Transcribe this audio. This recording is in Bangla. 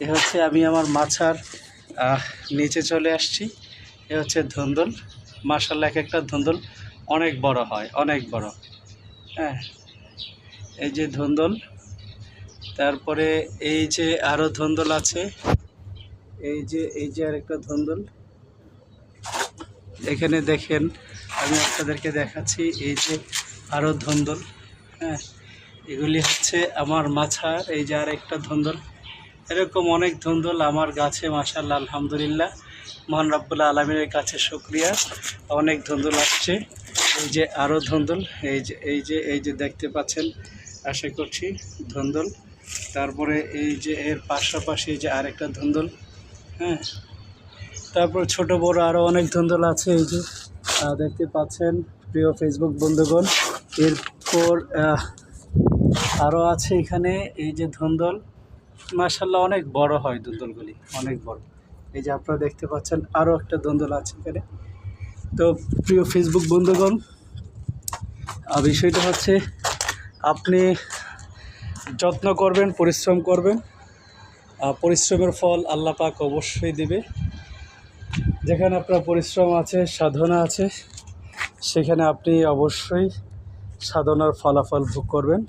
এ হচ্ছে আমি আমার মাছার নিচে চলে আসছি। এ হচ্ছে ধুন্দুল। মাশাআল্লাহ, এক একটা ধুন্দুল অনেক বড় হয়, অনেক বড়। হ্যাঁ, এই যে ধুন্দুল। তারপরে এই যে আরও ধুন্দুল আছে। এই যে আরেকটা ধুন্দুল। এখানে দেখেন, আমি আপনাদেরকে দেখাচ্ছি। এই যে আরও ধুন্দুল। হ্যাঁ, এগুলি হচ্ছে আমার মাছার। এই যে আরেকটা ধুন্দুল। এরকম অনেক ধুন্দুল আমার গাছে, মাশাআল্লাহ, আলহামদুলিল্লাহ। মহান রব্বুল আলামিনের কাছে শুকরিয়া, অনেক ধুন্দুল আসছে। এই যে আরও ধুন্দুল। এই যে দেখতে পাচ্ছেন, আশা করছি ধুন্দুল। তারপরে এই যে এর পাশাপাশি এই যে আরেকটা ধুন্দুল। হ্যাঁ, তারপর ছোট বড় আরও অনেক ধুন্দুল আছে। এই যে দেখতে পাচ্ছেন প্রিয় ফেসবুক বন্ধুগণ। এরপর আরও আছে এখানে। এই যে ধুন্দুল, মাশাআল্লাহ, অনেক বড় হয় ধুন্দুলগুলি, অনেক বড়। এই যে আপনারা দেখতে পাচ্ছেন আরও একটা ধুন্দুল আছে এখানে। তো প্রিয় ফেসবুক বন্ধুগণ, বিষয়টা হচ্ছে আপনি যত্ন করবেন, পরিশ্রম করবেন, পরিশ্রমের ফল আল্লাহ পাক অবশ্যই দিবে। যেখানে আপনার পরিশ্রম আছে, সাধনা আছে, সেখানে আপনি অবশ্যই সাধনার ফলাফল ভোগ করবেন।